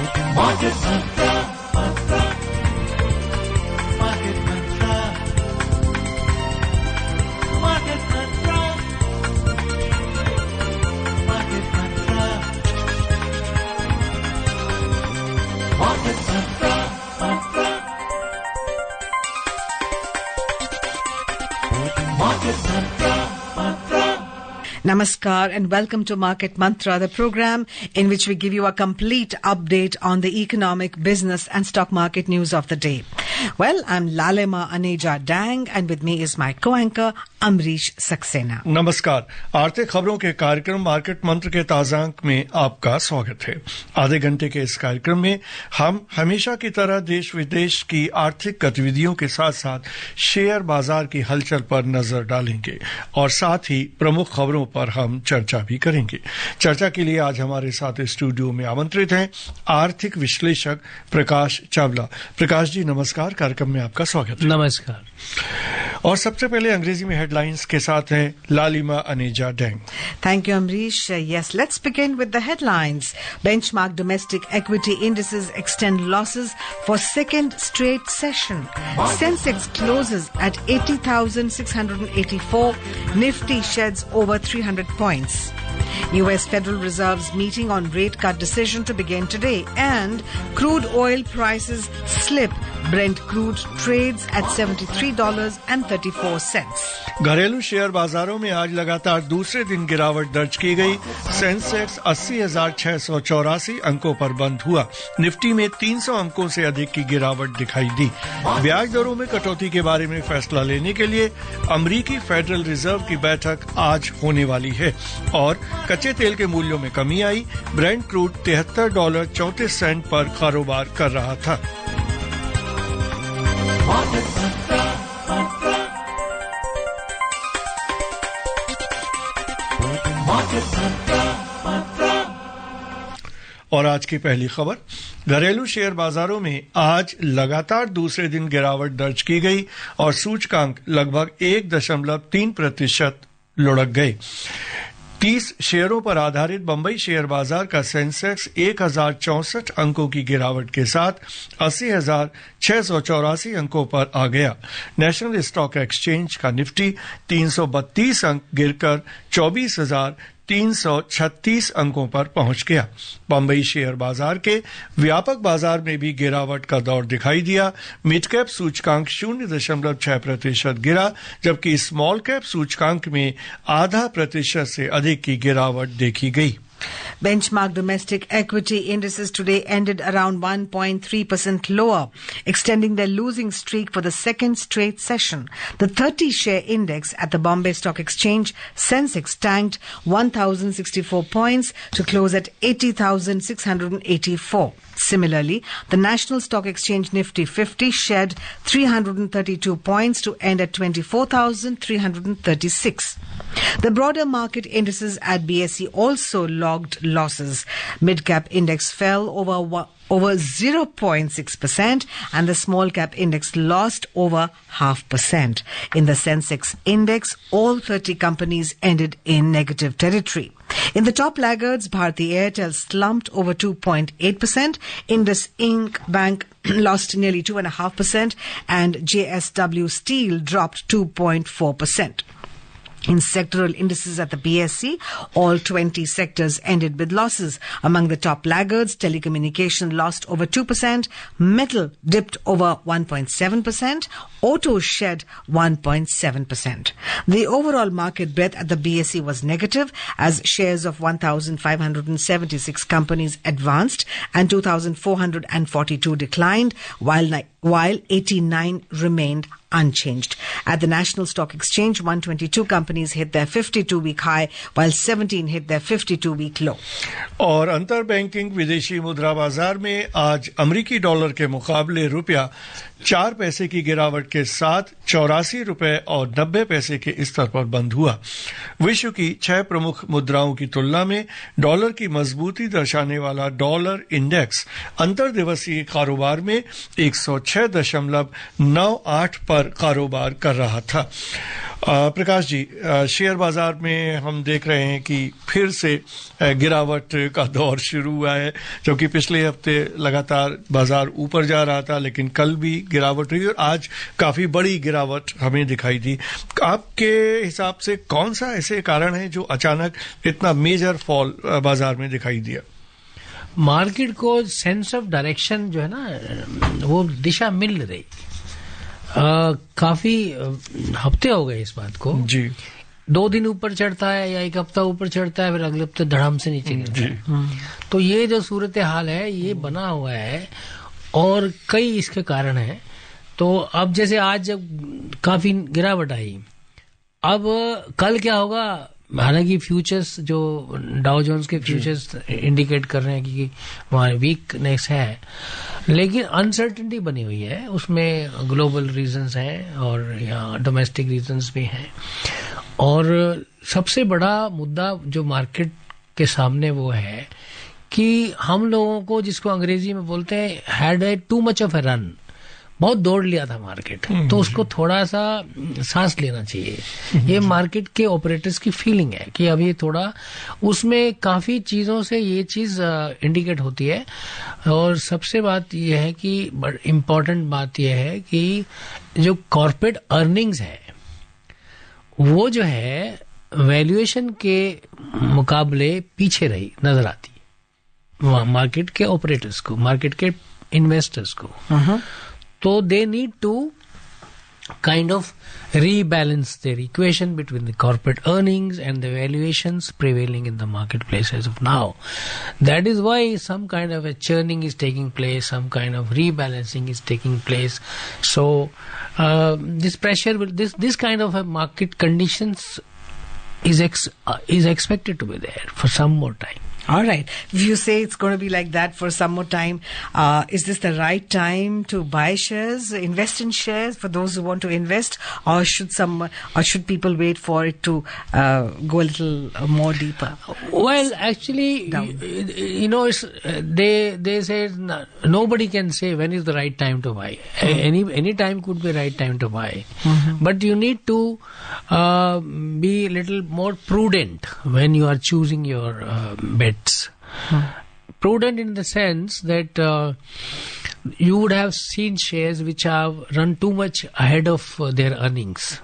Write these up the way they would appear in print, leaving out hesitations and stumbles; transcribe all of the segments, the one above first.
Market Mantra, Market Mantra, Market Mantra, Market Mantra, Market Mantra, Mantra, Market Mantra, Mantra. Namaskar and welcome to Market Mantra, the program in which we give you a complete update on the economic, business and stock market news of the day. Well, I'm Lalema Aneja Dang and with me is my co-anchor Amrish Saxena. नमस्कार। आर्थिक खबरों के कार्यक्रम market मंत्र के ताजा अंक में आपका स्वागत है। आधे घंटे के इस कार्यक्रम में हम हमेशा की तरह देश विदेश की आर्थिक गतिविधियों के साथ साथ शेयर बाजार की हलचल पर नजर डालेंगे और साथ ही प्रमुख खबरों पर हम चर्चा भी करेंगे। चर्चा के लिए आज हमारे साथ स्टूडियो में आमंत्रित हैं आर्थिक विश्लेषक प्रकाश चावला। प्रकाश जी नमस्कार, कार्यक्रम में आपका स्वागत है। नमस्कार। और सबसे पहले अंग्रेजी में हेडलाइंस के साथ हैं लालिमा Aneja dang. Thank you, Amrish. Yes, let's begin with the headlines. Benchmark domestic equity indices extend losses for second straight session. Sensex closes at 80,684. Nifty sheds over 300 points. US Federal Reserve's meeting on rate cut decision to begin today, and crude oil prices slip. Brent crude trades at $73.34. घरेलू share बाजारों में आज लगातार दूसरे दिन गिरावट दर्ज की गई। सेंसेक्स 80,684 अंकों पर बंद हुआ। निफ्टी में 300 अंकों से अधिक की गिरावट दिखाई दी। ब्याज दरों में कटौती के बारे में फैसला लेने के लिए अमेरिकी फेडरल रिजर्व की बैठक आज होने वाली है और कच्चे तेल के मूल्यों में कमी आई। ब्रेंट क्रूड $73.34 पर कारोबार कर रहा था। Market Mantra, Mantra, Market Mantra, Mantra. और आज की पहली खबर, घरेलू शेयर बाजारों में आज लगातार दूसरे दिन गिरावट दर्ज की गई और सूचकांक लगभग 1.3% लुढ़क गए। 30 शेयरों पर आधारित बंबई शेयर बाजार का सेंसेक्स 1064 अंकों की गिरावट के साथ 80,684 अंकों पर आ गया। नेशनल स्टॉक एक्सचेंज का निफ्टी 332 अंक गिरकर 24,336 अंकों पर पहुंच गया। बंबई शेयर बाजार के व्यापक बाजार में भी गिरावट का दौर दिखाई दिया। मिड कैप सूचकांक 0.6% गिरा, जबकि स्मॉल कैप सूचकांक में 0.5% से अधिक की गिरावट देखी गई। Benchmark domestic equity indices today ended around 1.3% lower, extending their losing streak for the second straight session. The 30-share index at the Bombay Stock Exchange, Sensex, tanked 1,064 points to close at 80,684. Similarly, the National Stock Exchange Nifty 50 shed 332 points to end at 24,336. The broader market indices at BSE also logged losses. Mid-cap index fell over 0.6% and the small cap index lost over 0.5%. In the Sensex index, all 30 companies ended in negative territory. In the top laggards, Bharti Airtel slumped over 2.8%, Indus Inc. Bank lost nearly 2.5%, and JSW Steel dropped 2.4%. In sectoral indices at the BSE, all 20 sectors ended with losses. Among the top laggards, telecommunication lost over 2%, metal dipped over 1.7%, auto shed 1.7%. The overall market breadth at the BSE was negative as shares of 1,576 companies advanced and 2,442 declined, while 89 remained unchanged. At the National Stock Exchange, 122 companies hit their 52-week high, while 17 hit their 52-week low. और अंतर banking विदेशी मुद्रा बाजार में आज अमेरिकी dollar के मुकाबले रुपया 4 पैसे की गिरावट के साथ 84 रुपए और 90 पैसे के स्तर पर बंद हुआ। विश्व की 6 प्रमुख मुद्राओं की तुलना में डॉलर की मजबूती दर्शाने वाला डॉलर इंडेक्स अंतर दिवसीय कारोबार में 106.98 पर पर कारोबार कर रहा था। प्रकाश जी, शेयर बाजार में हम देख रहे हैं कि फिर से गिरावट का दौर शुरू हुआ है, क्योंकि पिछले हफ्ते लगातार बाजार ऊपर जा रहा था, लेकिन कल भी गिरावट हुई और आज काफी बड़ी गिरावट हमें दिखाई दी। आपके हिसाब से कौन सा ऐसे कारण है जो अचानक इतना मेजर फॉल बाजार में दिखाई दिया? मार्केट को सेंस ऑफ डायरेक्शन जो है ना, वो दिशा मिल रही। काफी हफ्ते हो गए इस बात को जी। 2 दिन ऊपर चढ़ता है या 1 हफ्ता ऊपर चढ़ता है, फिर अगले हफ्ते धड़ाम से नीचे गिरता है। तो ये जो सूरत हाल है ये बना हुआ है और कई इसके कारण हैं। तो अब जैसे आज जब काफी गिरावट आई, अब कल क्या होगा? हालांकि फ्यूचर्स जो डाउ जोन्स के फ्यूचर्स इंडिकेट कर रहे हैं कि वहाँ वीकनेस है, लेकिन अनसर्टेनिटी बनी हुई है। उसमें ग्लोबल रीजंस हैं और यहाँ डोमेस्टिक रीजंस भी हैं। और सबसे बड़ा मुद्दा जो मार्केट के सामने वो है कि हम लोगों को, जिसको अंग्रेजी में बोलते हैं, had a too much of A run, बहुत दौड़ लिया था मार्केट, तो उसको थोड़ा सा सांस लेना चाहिए। ये मार्केट के ऑपरेटर्स की फीलिंग है कि अभी थोड़ा, उसमें काफी चीजों से ये चीज इंडिकेट होती है। और सबसे बात ये है कि इम्पोर्टेंट बात ये है कि जो कॉर्पोरेट अर्निंग्स है वो जो है वैल्यूएशन के मुकाबले पीछे रही नजर आती है मार्केट के ऑपरेटर्स को, मार्केट के इन्वेस्टर्स को। So they need to kind of rebalance their equation between the corporate earnings and the valuations prevailing in the marketplace as of now. That is why some kind of a churning is taking place, some kind of rebalancing is taking place. So this pressure will, this kind of a market conditions is expected to be there for some more time. All right. If you say it's going to be like that for some more time, is this the right time to buy shares, invest in shares for those who want to invest, or should people wait for it to go a little more deeper? Well, actually, you know, it's, they say nobody can say when is the right time to buy. Any time could be right time to buy, but you need to be a little more prudent when you are choosing your bets. Prudent in the sense that you would have seen shares which have run too much ahead of their earnings.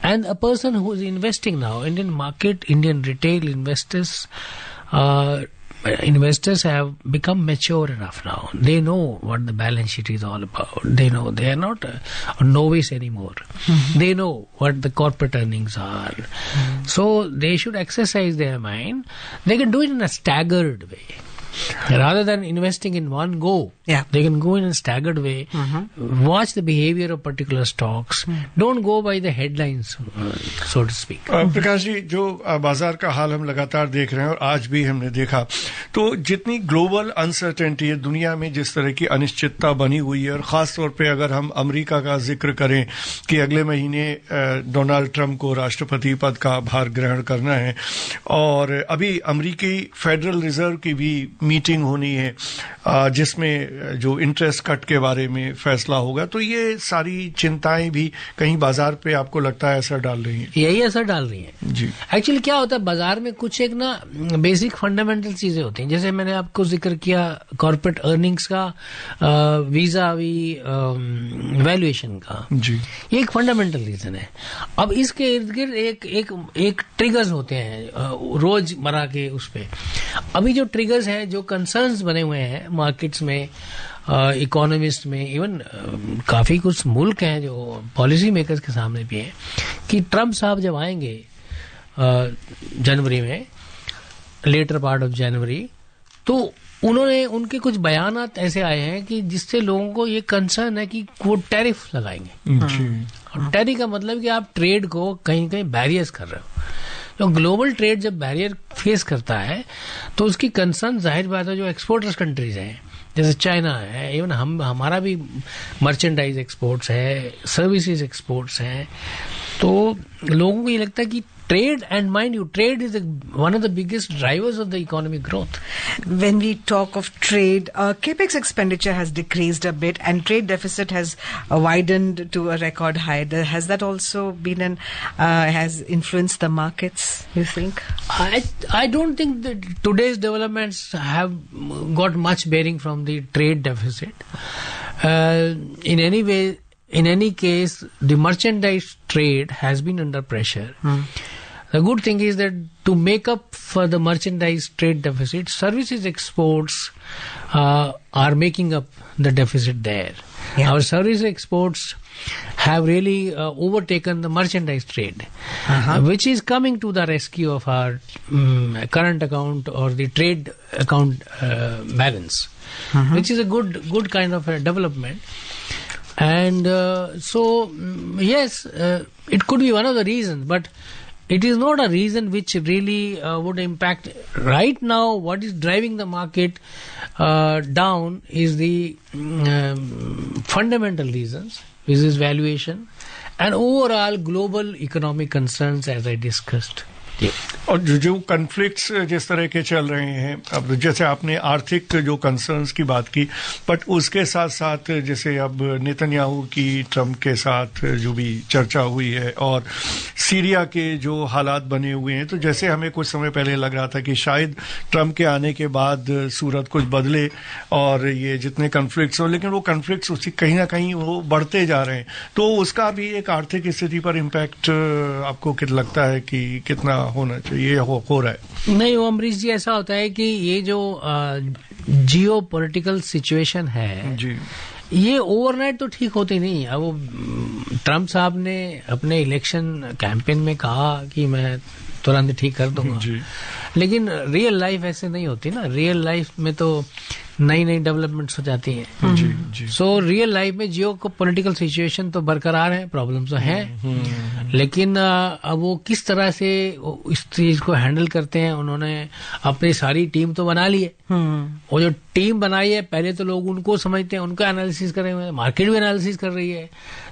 And a person who is investing now, Indian market, Indian retail investors, investors have become mature enough now. They know what the balance sheet is all about. They know they are not a novice anymore. They know what the corporate earnings are. So they should exercise their mind. They can do it in a staggered way. Rather than investing in one go, they can go in a staggered way. Watch the behavior of particular stocks. Don't go by the headlines, so to speak. Prakash ji, जो बाजार का हाल हम लगातार देख रहे हैं और आज भी हमने देखा, तो जितनी ग्लोबल अनसर्टेनिटी है, दुनिया में जिस तरह की अनिश्चितता बनी हुई है, और खास तौर पे अगर हम अमेरिका का जिक्र करें कि अगले महीने डोनाल्ड ट्रंप को राष्ट्रपति पद का भार ग्रहण करना है, और अभी अमेरिकी फेडरल रिजर्व की भी मीटिंग होनी है जिसमें जो इंटरेस्ट कट के बारे में फैसला होगा, तो ये सारी चिंताएं भी कहीं बाजार पे आपको लगता है असर डाल रही हैं? यही असर डाल रही हैं जी। एक्चुअली क्या होता है बाजार में, कुछ एक ना बेसिक फंडामेंटल चीजें होती हैं। जैसे मैंने आपको जिक्र किया कॉर्पोरेट अर्निंग्स का वीजा वैल्यूएशन का जी, ये एक फंडामेंटल रीजन है। अब इसके इर्द गिर्द एक ट्रिगर्स होते हैं रोजमर्रा के उस पे। अभी जो ट्रिगर्स हैं, जो कंसर्न्स बने हुए हैं मार्केट्स में, इकोनॉमिस्ट में, इवन काफी कुछ मुल्क हैं जो पॉलिसी मेकर्स के सामने भी हैं कि ट्रंप साहब जब आएंगे जनवरी में, लेटर पार्ट ऑफ जनवरी, तो उनके कुछ बयानात ऐसे आए हैं कि जिससे लोगों को ये कंसर्न है कि वो टैरिफ लगाएंगे। और टैरिफ का मतलब कि आप ट्रेड को कहीं कहीं बैरियर्स कर रहे हो। तो ग्लोबल ट्रेड जब बैरियर फेस करता है तो उसकी कंसर्न जाहिर बात है, जो एक्सपोर्टर्स कंट्रीज हैं जैसे चाइना है, इवन हमारा भी मर्चेंडाइज एक्सपोर्ट्स है, सर्विसेज एक्सपोर्ट्स हैं, तो लोगों को ये लगता है कि trade, and mind you, trade is one of the biggest drivers of the economic growth. When we talk of trade, capex expenditure has decreased a bit, and trade deficit has widened to a record high. Has that also been has influenced the markets, you think? I don't think that today's developments have got much bearing from the trade deficit. In any case, the merchandise trade has been under pressure. The good thing is that to make up for the merchandise trade deficit, services exports are making up the deficit there. Yeah. Our service exports have really overtaken the merchandise trade, which is coming to the rescue of our current account or the trade account balance, which is a good kind of a development. And yes, it could be one of the reasons, but it is not a reason which really would impact. Right now, what is driving the market down is the fundamental reasons, which is valuation, and overall global economic concerns, as I discussed. और जो conflicts जिस तरह के चल रहे हैं, अब जैसे आपने आर्थिक जो कंसर्न्स की बात की, बट उसके साथ साथ जैसे अब नेतन्याहू की ट्रम्प के साथ जो भी चर्चा हुई है और सीरिया के जो हालात बने हुए हैं, तो जैसे हमें कुछ समय पहले लग रहा था कि शायद ट्रम्प के आने के बाद सूरत कुछ बदले और ये जितने कन्फ्लिक्ट्स हो, लेकिन वो कन्फ्लिक्ट्स उसी कहीं ना कहीं वो बढ़ते जा रहे हैं, तो उसका भी एक आर्थिक स्थिति पर इम्पैक्ट आपको लगता है कि कितना होना चाहिए, हो रहा है? नहीं, वो अमरीश जी, ऐसा होता है कि ये जो जियो पॉलिटिकल सिचुएशन है जी, ये ओवरनाइट तो ठीक होती नहीं। अब वो ट्रम्प साहब ने अपने इलेक्शन कैंपेन में कहा कि मैं तुरंत ठीक कर दूंगा, लेकिन रियल लाइफ ऐसे नहीं होती ना। रियल लाइफ में तो नई नई डेवलपमेंट्स हो जाती हैं। सो रियल लाइफ में जियो को पॉलिटिकल सिचुएशन तो बरकरार है, प्रॉब्लम्स तो हैं, लेकिन अब वो किस तरह से इस चीज को हैंडल करते हैं। उन्होंने अपनी सारी टीम तो बना ली है, वो जो टीम बनाई है पहले तो लोग उनको समझते हैं, उनका एनालिसिस कर रहे हैं, मार्केट भी एनालिसिस कर रही है,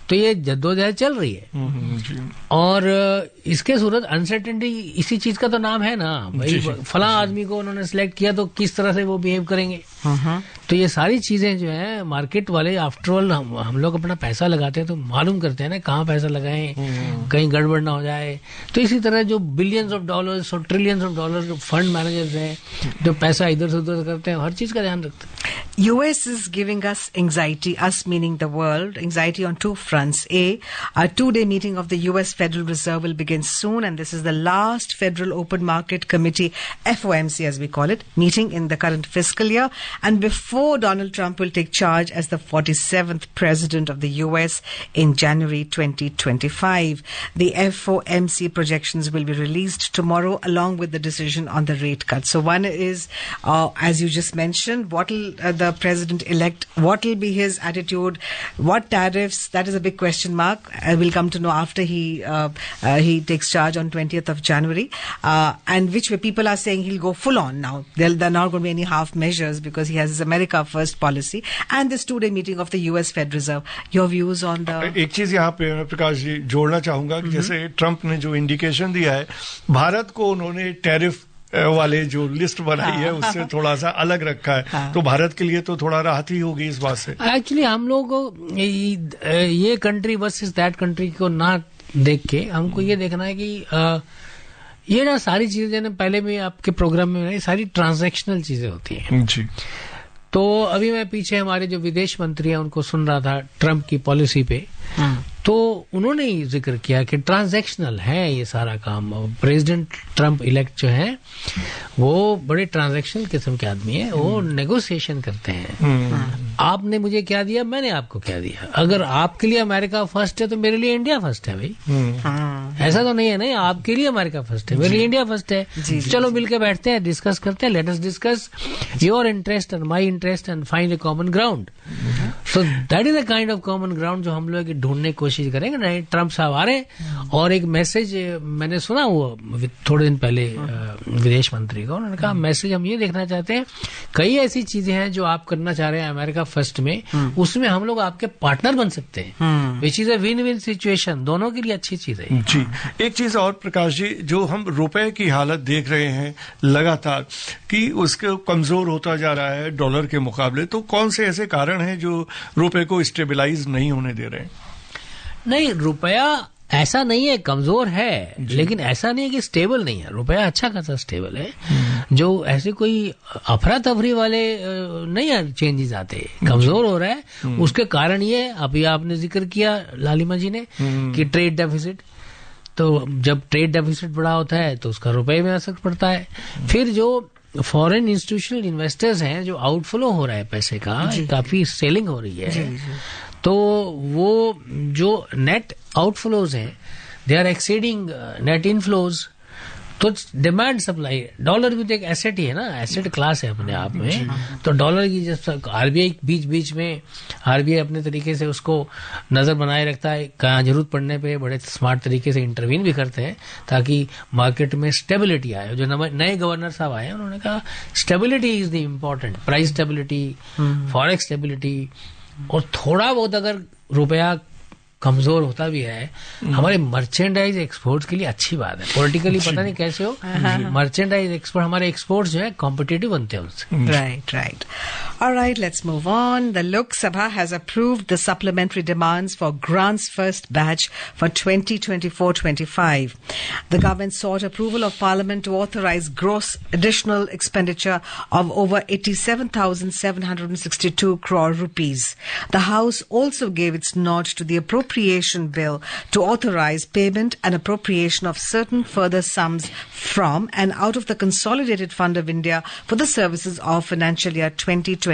तो ये जद्दोजहद चल रही है। और इसके सूरत अनसर्टेनिटी इसी चीज का तो नाम है ना भाई, फला आदमी को उन्होंने सिलेक्ट किया तो किस तरह से वो बिहेव करेंगे। तो ये सारी चीजें जो है मार्केट वाले, आफ्टर ऑल हम लोग अपना पैसा लगाते हैं तो मालूम करते हैं ना कहाँ पैसा लगाएं, कहीं गड़बड़ ना हो जाए। तो इसी तरह जो बिलियंस ऑफ डॉलर्स और trillions of dollar fund managers हैं जो पैसा इधर से उधर करते हैं, हर चीज का ध्यान रखते हैं। US is giving us anxiety, us meaning the world, anxiety on two fronts. A two-day meeting of the US Federal Reserve will begin soon, and this is the last Federal Open Market Committee, FOMC as we call it, meeting in the current fiscal year, and before Donald Trump will take charge as the 47th President of the US in January 2025. The FOMC projections will be released tomorrow along with the decision on the rate cut. So one is, as you just mentioned, what will the president-elect, what will be his attitude, what tariffs, that is a big question mark. We'll come to know after he takes charge on 20th of January, and which way people are saying he'll go full on now. There are not going to be any half measures because he has his America first policy, and this two-day meeting of the US Fed Reserve. Your views on the... एक चीज यहाँ पे मैं प्रकाश जी जोड़ना चाहूंगा कि जैसे Trump ने जो इंडिकेशन दिया है, भारत को उन्होंने टैरिफ वाले जो लिस्ट बनाई है उससे थोड़ा सा अलग रखा है, तो भारत के लिए तो थोड़ा राहत ही होगी इस बात से। एक्चुअली हम लोग को ये कंट्री वर्सेस दैट कंट्री को ना देख के हमको ये देखना है कि ये ना सारी चीजें ना पहले भी आपके प्रोग्राम में सारी ट्रांजैक्शनल चीजें होती हैं जी। तो अभी मैं पीछे हमारे जो विदेश मंत्री हैं उनको सुन रहा था ट्रम्प की पॉलिसी पे, तो उन्होंने ही जिक्र किया कि ट्रांजैक्शनल है ये सारा काम। प्रेसिडेंट ट्रम्प इलेक्ट जो है वो बड़े ट्रांजैक्शनल किस्म के आदमी है, वो नेगोशिएशन करते हैं। आपने मुझे क्या दिया, मैंने आपको क्या दिया। अगर आपके लिए अमेरिका फर्स्ट है तो मेरे लिए इंडिया फर्स्ट है भाई, ऐसा तो नहीं है ना, आपके लिए अमेरिका फर्स्ट है, मेरे लिए इंडिया फर्स्ट है। चलो मिलकर बैठते हैं, डिस्कस करते हैं, let us discuss your interest and my interest and find A common ground. So that is a kind of common ground जो हम लोग ढूंढने की कोशिश करेंगे ना। ट्रम्प साहब आ रहे हैं और एक मैसेज मैंने सुना वो थोड़े दिन पहले विदेश मंत्री को, उन्होंने कहा मैसेज हम ये देखना चाहते हैं, कई ऐसी चीजें हैं जो आप करना चाह रहे हैं अमेरिका फर्स्ट में, उसमें हम लोग आपके पार्टनर बन सकते हैं, which is a win win situation, दोनों के लिए अच्छी चीज है। जी, एक चीज और प्रकाश जी, जो हम रुपए की हालत देख रहे हैं लगातार कि उसके कमजोर होता जा रहा है डॉलर के मुकाबले, तो कौन से ऐसे कारण हैं जो रुपए को स्टेबलाइज नहीं होने दे रहे हैं? नहीं, रुपया ऐसा नहीं है कमजोर है, लेकिन ऐसा नहीं है कि स्टेबल नहीं है। रुपया अच्छा खासा स्टेबल है, जो ऐसे कोई अफरा तफरी वाले नहीं है चेंजेस आते, कमजोर हो रहा है। उसके कारण ये अभी आपने जिक्र किया लालिमा जी ने कि ट्रेड डेफिसिट, तो जब ट्रेड डेफिसिट बड़ा होता है तो उसका रुपए में असर पड़ता है। फिर जो फॉरेन इंस्टीट्यूशनल इन्वेस्टर्स हैं, जो आउटफ्लो हो रहा है पैसे का, काफी सेलिंग हो रही है, तो वो जो नेट आउटफ्लोज हैं they are exceeding net inflows. तो डिमांड सप्लाई, डॉलर भी तो एक एसेट ही है ना, एसेट क्लास है अपने आप में। तो डॉलर की जब आरबीआई बीच बीच में आरबीआई अपने तरीके से उसको नजर बनाए रखता है, कहाँ जरूरत पड़ने पे बड़े स्मार्ट तरीके से इंटरवीन भी करते हैं ताकि मार्केट में स्टेबिलिटी आए। जो नए गवर्नर साहब आए उन्होंने कहा stability is the important, price stability, forex stability. और थोड़ा बहुत अगर रुपया कमजोर होता भी है, हमारे मर्चेंडाइज एक्सपोर्ट्स के लिए अच्छी बात है। पॉलिटिकली पता नहीं कैसे हो, मर्चेंडाइज एक्सपोर्ट, हमारे एक्सपोर्ट्स जो है कॉम्पिटिटिव बनते हैं उनसे। Right. All right, let's move on. The Lok Sabha has approved the supplementary demands for grants first batch for 2024-25. The government sought approval of Parliament to authorize gross additional expenditure of over 87,762 crore rupees. The House also gave its nod to the appropriation bill to authorize payment and appropriation of certain further sums from and out of the Consolidated Fund of India for the services of financial year 2024-25.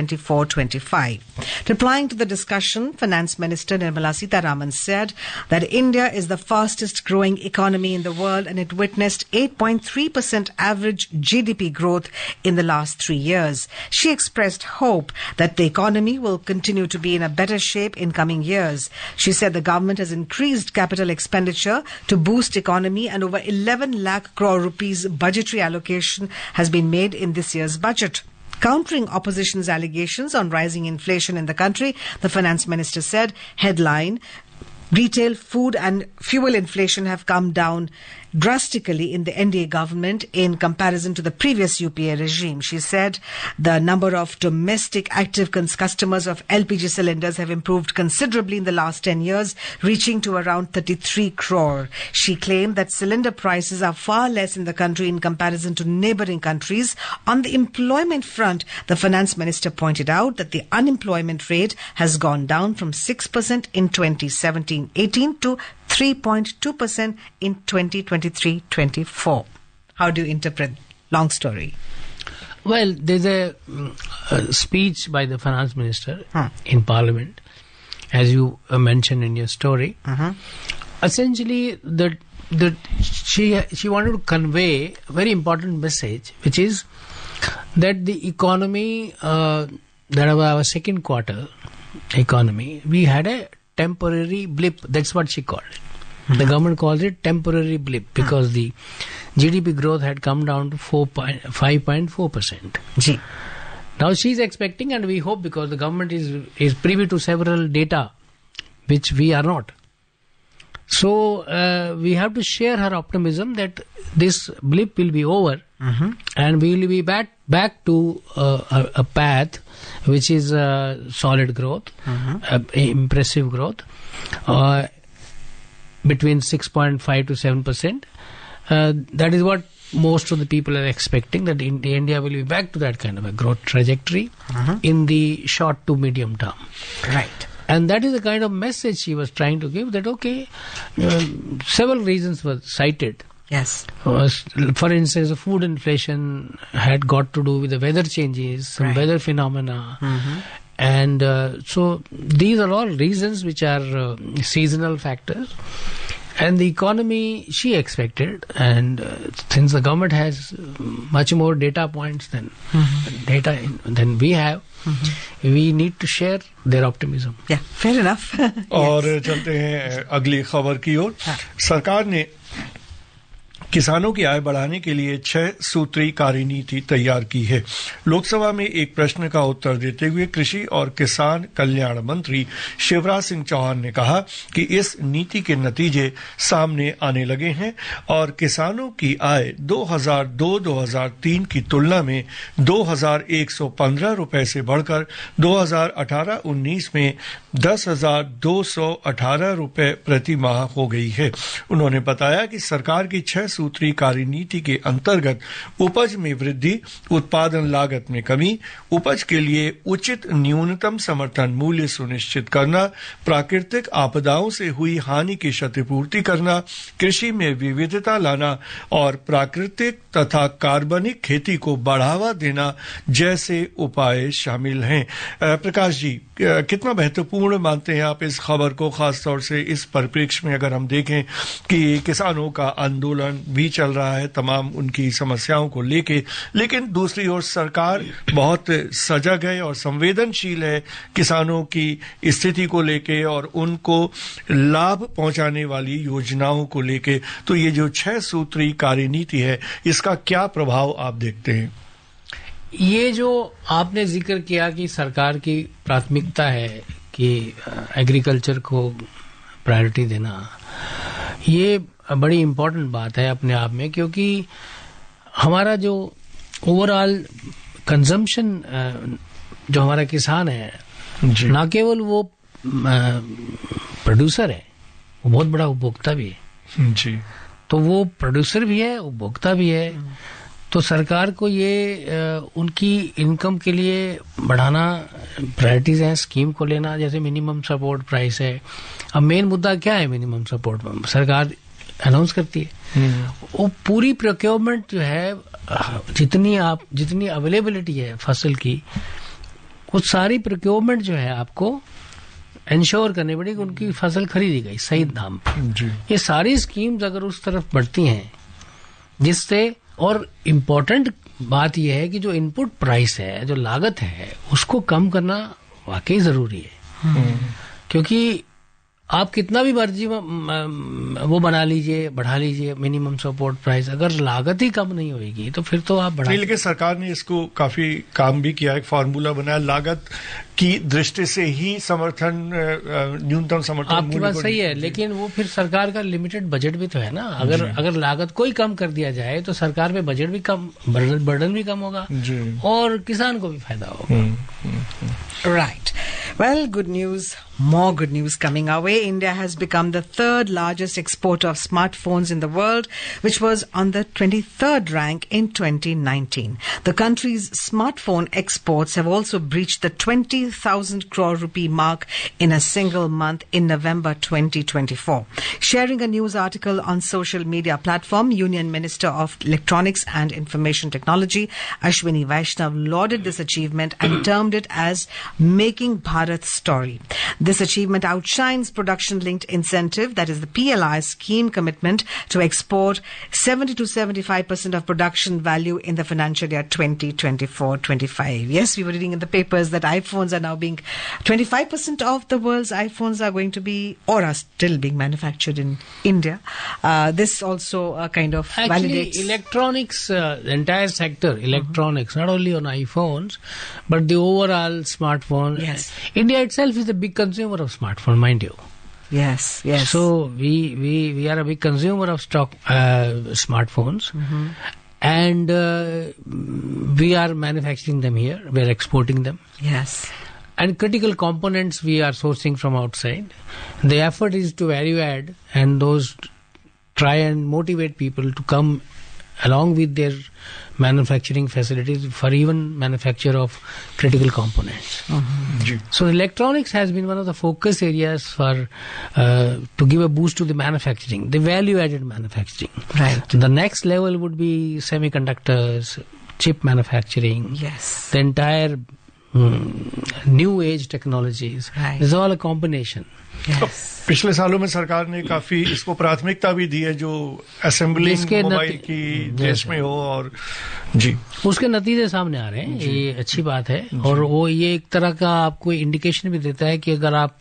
Replying to the discussion, Finance Minister Nirmala Sitharaman said that India is the fastest growing economy in the world and it witnessed 8.3% average GDP growth in the last 3 years. She expressed hope that the economy will continue to be in a better shape in coming years. She said the government has increased capital expenditure to boost economy and over 11 lakh crore rupees budgetary allocation has been made in this year's budget. Countering opposition's allegations on rising inflation in the country, the finance minister said, headline, retail, food and fuel inflation have come down drastically in the NDA government in comparison to the previous UPA regime. She said the number of domestic active customers of LPG cylinders have improved considerably in the last 10 years, reaching to around 33 crore. She claimed that cylinder prices are far less in the country in comparison to neighboring countries. On the employment front, the finance minister pointed out that the unemployment rate has gone down from 6% in 2017-18 to 3.2% in 2023-24. How do you interpret? Long story. Well, there's a speech by the finance minister in Parliament, as you mentioned in your story. Essentially, she wanted to convey a very important message, which is that the economy, that our second quarter economy, we had a temporary blip. That's what she called it. The government calls it temporary blip because the GDP growth had come down to 5.4%. Now she's expecting, and we hope, because the government is privy to several data which we are not. So we have to share her optimism that this blip will be over and we will be back to a path which is solid growth, impressive growth, between 6.5 to 7%. That is what most of the people are expecting, that India will be back to that kind of a growth trajectory in the short to medium term. Right. And that is the kind of message she was trying to give, that several reasons were cited. Yes. For instance, the food inflation had got to do with the weather changes, some weather phenomena. And so these are all reasons which are seasonal factors. And the economy, she expected, and since the government has much more data points than than we have, we need to share their optimism. Yeah, fair enough. और चलते हैं अगली खबर की ओर। सरकार ने किसानों की आय बढ़ाने के लिए 6 सूत्री कार्यनीति तैयार की है। लोकसभा में एक प्रश्न का उत्तर देते हुए कृषि और किसान कल्याण मंत्री शिवराज सिंह चौहान ने कहा कि इस नीति के नतीजे सामने आने लगे हैं और किसानों की आय 2002-2003 की तुलना में 2,115 रुपए से बढ़कर 2018-19 में 10,218 रुपए प्रति माह हो गई है। उन्होंने बताया कि सरकार की 6 सूत्री कार्यनीति के अंतर्गत उपज में वृद्धि, उत्पादन लागत में कमी, उपज के लिए उचित न्यूनतम समर्थन मूल्य सुनिश्चित करना, प्राकृतिक आपदाओं से हुई हानि की क्षतिपूर्ति करना, कृषि में विविधता लाना और प्राकृतिक तथा कार्बनिक खेती को बढ़ावा देना जैसे उपाय शामिल हैं। प्रकाश जी, कितना महत्वपूर्ण मानते हैं आप इस खबर को, खासतौर से इस परिप्रेक्ष्य में अगर हम देखें कि किसानों का आंदोलन भी चल रहा है तमाम उनकी समस्याओं को लेके, लेकिन दूसरी ओर सरकार बहुत सजग है और संवेदनशील है किसानों की स्थिति को लेके और उनको लाभ पहुंचाने वाली योजनाओं को लेके। तो ये जो 6 सूत्री कार्यनीति है, इसका क्या प्रभाव आप देखते हैं? ये जो आपने जिक्र किया कि सरकार की प्राथमिकता है कि एग्रीकल्चर को प्रायोरिटी देना, ये बड़ी इम्पोर्टेंट बात है अपने आप में, क्योंकि हमारा जो ओवरऑल कंजम्पशन जो हमारा किसान है, ना केवल वो प्रोड्यूसर है, वो बहुत बड़ा उपभोक्ता भी है जी। तो वो प्रोड्यूसर भी है, उपभोक्ता भी है। तो सरकार को ये उनकी इनकम के लिए बढ़ाना, प्रायोरिटीज हैं, स्कीम को लेना, जैसे मिनिमम सपोर्ट प्राइस है। अब मेन मुद्दा क्या है मिनिमम सपोर्ट? सरकार अनाउंस करती है, वो पूरी प्रोक्योरमेंट जो है, जितनी अवेलेबिलिटी है फसल की, वो सारी प्रोक्योरमेंट जो है आपको इंश्योर करनी पड़ेगी, उनकी फसल खरीदी गई सही दाम पर। ये सारी स्कीम्स अगर उस तरफ बढ़ती हैं, जिससे, और इम्पोर्टेंट बात यह है कि जो इनपुट प्राइस है, जो लागत है, उसको कम करना वाकई जरूरी है। क्योंकि आप कितना भी मर्जी वो बना लीजिए, बढ़ा लीजिए मिनिमम सपोर्ट प्राइस, अगर लागत ही कम नहीं होगी तो फिर तो आप बढ़ा। लेकिन सरकार ने इसको काफी काम भी किया, एक फार्मूला बनाया, लागत की दृष्टि से ही समर्थन, न्यूनतम समर्थन। आपकी बात सही है, लेकिन वो फिर सरकार का लिमिटेड बजट भी तो है ना। अगर लागत को ही कम कर दिया जाए तो सरकार पे बजट भी कम, बर्डन भी कम होगा और किसान को भी फायदा होगा। Right. Well, good news, more good news coming our way. India has become the 3rd largest exporter of smartphones in the world, which was on the 23rd rank in 2019. The country's smartphone exports have also breached the 20,000 crore rupee mark in a single month in November 2024. Sharing a news article on social media platform, Union Minister of Electronics and Information Technology, Ashwini Vaishnav, lauded this achievement and termed it as making Bharat's story. This achievement outshines production-linked incentive, that is the PLI scheme commitment to export 70 to 75% of production value in the financial year 2024-25. Yes, we were reading in the papers that iPhones are now being 25% of the world's iPhones are going to be, or are still being manufactured in India. This also kind of validates electronics, the entire sector, electronics, not only on iPhones, but the overall smartphone. Yes. India itself is a big consumer of smartphone, mind you. Yes. So we are a big consumer of smartphones, and we are manufacturing them here. We are exporting them. Yes. And critical components we are sourcing from outside. The effort is to value add and those try and motivate people to come along with their manufacturing facilities for even manufacture of critical components. So electronics has been one of the focus areas for to give a boost to the manufacturing, the value added manufacturing. Right. The next level would be semiconductors, chip manufacturing. Yes. The entire new age technologies. Right. It's all a combination. Yes. पिछले सालों में सरकार ने काफी इसको प्राथमिकता भी दी है, जो असेंबलिंग मोबाइल की देश में हो, और जी उसके नतीजे सामने आ रहे हैं, ये अच्छी बात है। और वो ये एक तरह का आपको इंडिकेशन भी देता है कि अगर आप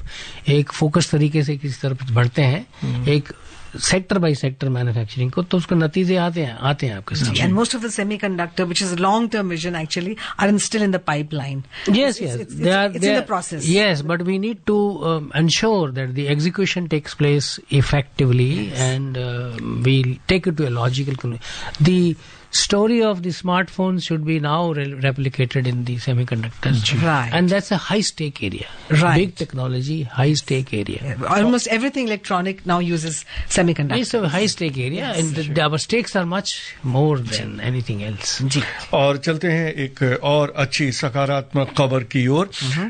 एक फोकस तरीके से किसी तरफ बढ़ते हैं, एक सेक्टर बाय सेक्टर मैन्युफैक्चरिंग को, तो उसके नतीजे आते हैं आपके सामने। And most of the semiconductor, which is a long-term vision, actually, are still in the pipeline. Yes, It's they are in the process. Yes, but we need to ensure that the execution takes place effectively, and we take it to a logical conclusion. The story of the smartphones should be now replicated in the semiconductors. Right. And that's a high stake area. Right. Big technology, high stake area. Almost everything electronic now uses semiconductors. It's a high stake area, and our stakes are much more than anything else. जी. और चलते हैं एक और अच्छी सकारात्मक खबर की ओर।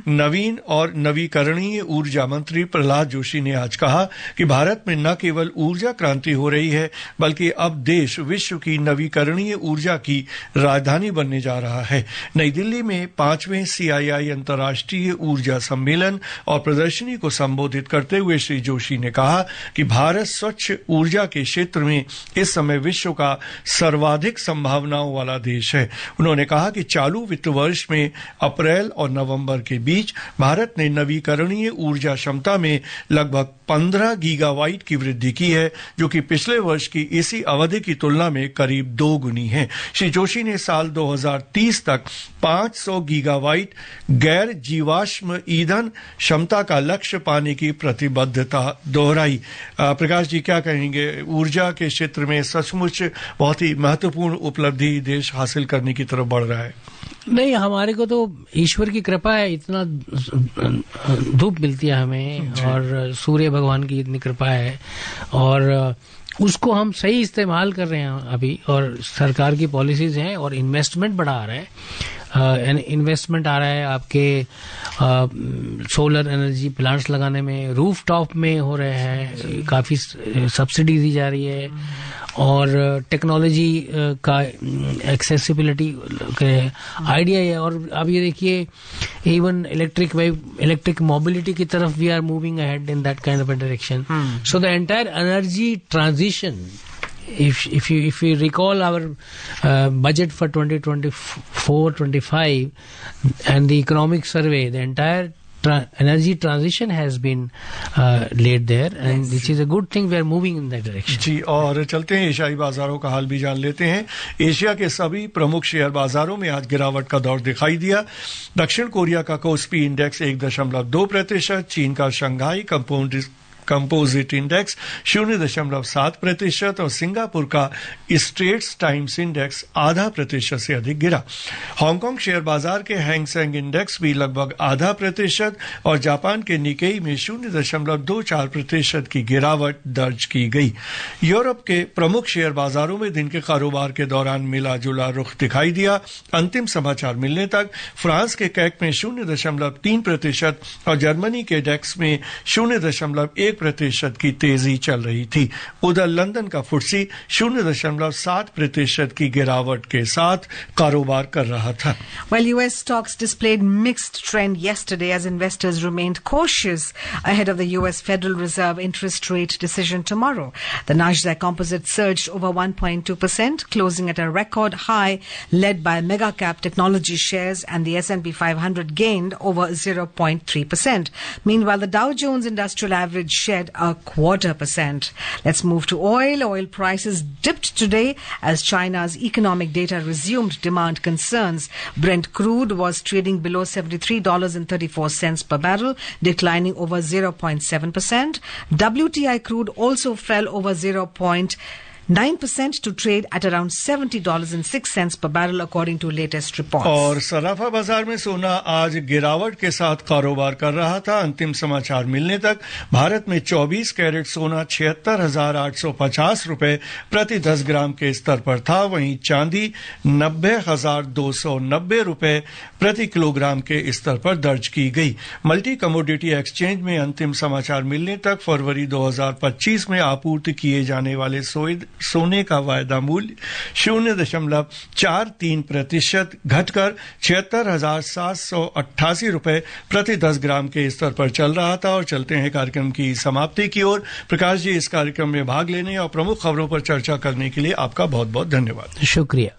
नवीन और नवीकरणीय ऊर्जा मंत्री प्रहलाद जोशी ने आज कहा कि भारत में न केवल ऊर्जा क्रांति हो रही है, बल्कि अब देश विश्व की नवीकरणीय ऊर्जा की राजधानी बनने जा रहा है। नई दिल्ली में 5वें CII अंतर्राष्ट्रीय ऊर्जा सम्मेलन और प्रदर्शनी को संबोधित करते हुए श्री जोशी ने कहा कि भारत स्वच्छ ऊर्जा के क्षेत्र में इस समय विश्व का सर्वाधिक संभावनाओं वाला देश है। उन्होंने कहा कि चालू वित्त वर्ष में अप्रैल और नवंबर के बीच भारत ने नवीकरणीय ऊर्जा क्षमता में लगभग 15 गीगावाट की वृद्धि की है, जो कि पिछले वर्ष की इसी अवधि की तुलना में करीब 2 गुनी है। श्री जोशी ने साल 2030 तक 500 गीगावाट गैर जीवाश्म ईंधन क्षमता का लक्ष्य पाने की प्रतिबद्धता दोहराई। प्रकाश जी, क्या कहेंगे? ऊर्जा के क्षेत्र में सचमुच बहुत ही महत्वपूर्ण उपलब्धि देश हासिल करने की तरफ बढ़ रहा है। नहीं, हमारे को तो ईश्वर की कृपा है, इतना धूप मिलती है हमें, और सूर्य भगवान की इतनी कृपा है, और उसको हम सही इस्तेमाल कर रहे हैं अभी, और सरकार की पॉलिसीज हैं, और इन्वेस्टमेंट बड़ा आ रहा है। इन्वेस्टमेंट आ रहा है आपके सोलर एनर्जी प्लांट्स लगाने में, रूफ टॉप में हो रहे हैं, काफी सब्सिडी दी जा रही है, और टेक्नोलॉजी का एक्सेसिबिलिटी के आइडिया है। और अब ये देखिए, इवन इलेक्ट्रिक मोबिलिटी की तरफ we are moving ahead in that kind of a direction. So the entire energy transition, if you recall our budget for 2024-25 and the economic survey, the entire energy transition has been laid there, and which is a good thing. We are moving in that direction. जी, और चलते हैं एशियाई बाजारों का हाल भी जान लेते हैं। एशिया के सभी प्रमुख शेयर बाजारों में आज गिरावट का दौर दिखाई दिया। दक्षिण कोरिया का कोस्पी इंडेक्स 1.2%, चीन का शंघाई कंपोजिट इंडेक्स 0.7% और सिंगापुर का स्ट्रेट्स टाइम्स इंडेक्स 0.5% से अधिक गिरा। हांगकांग शेयर बाजार के हैंग सेंग इंडेक्स भी लगभग 0.5% और जापान के निकेई में 0.24% की गिरावट दर्ज की गई। यूरोप के प्रमुख शेयर बाजारों में दिन के कारोबार के दौरान मिला जुला रुख दिखाई दिया। अंतिम समाचार मिलने तक फ्रांस के कैक में 0.3% और जर्मनी के डेक्स में 0.1% की तेजी चल रही थी। उधर लंदन का फुट्सी 0.7% की गिरावट के साथ कारोबार कर रहा था। Well, US stocks displayed mixed trend yesterday as investors remained cautious ahead of the US Federal Reserve interest rate decision tomorrow. The Nasdaq Composite surged over 1.2%, closing at a record high led by mega cap technology shares, and the S&P 500 gained over 0.3%. Meanwhile, the Dow Jones Industrial Average shed 0.25%. Let's move to oil. Oil prices dipped today as China's economic data resumed demand concerns. Brent crude was trading below $73.34 per barrel, declining over 0.7%. WTI crude also fell over 0.9% to trade at around $70.06 per barrel according to latest reports. और सराफा बाजार में सोना आज गिरावट के साथ कारोबार कर रहा था। अंतिम समाचार मिलने तक भारत में 24 कैरेट सोना 76,850 रुपए प्रति 10 ग्राम के स्तर पर था। वहीं चांदी 90,290 रुपए प्रति किलोग्राम के स्तर पर दर्ज की गई। मल्टी कमोडिटी एक्सचेंज में अंतिम समाचार मिलने तक फरवरी 2025 में आपूर्ति किए जाने वाले सोने का वायदा मूल्य 0.43% घटकर 76,788 रुपए प्रति 10 ग्राम के स्तर पर चल रहा था। और चलते हैं कार्यक्रम की समाप्ति की ओर। प्रकाश जी, इस कार्यक्रम में भाग लेने और प्रमुख खबरों पर चर्चा करने के लिए आपका बहुत बहुत धन्यवाद। शुक्रिया।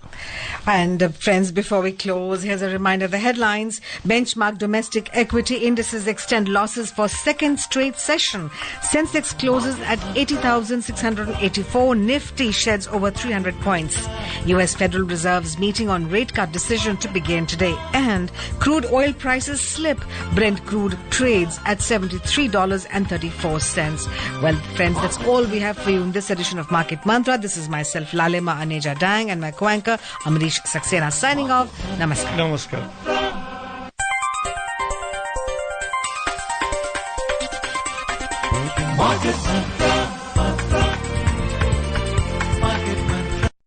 And friends, before we close, here's a reminder of the headlines. Benchmark domestic equity indices extend losses for second straight session. Sensex closes at 80,684. Nifty sheds over 300 points. US Federal Reserve's meeting on rate cut decision to begin today. And crude oil prices slip. Brent crude trades at $73.34. Well, friends, that's all we have for you in this edition of Market Mantra. This is myself, Lalema Aneja Dang, and my co-anchor, Amrish Saxena, signing off. Namaskar. नमस्कार। Market Mantra.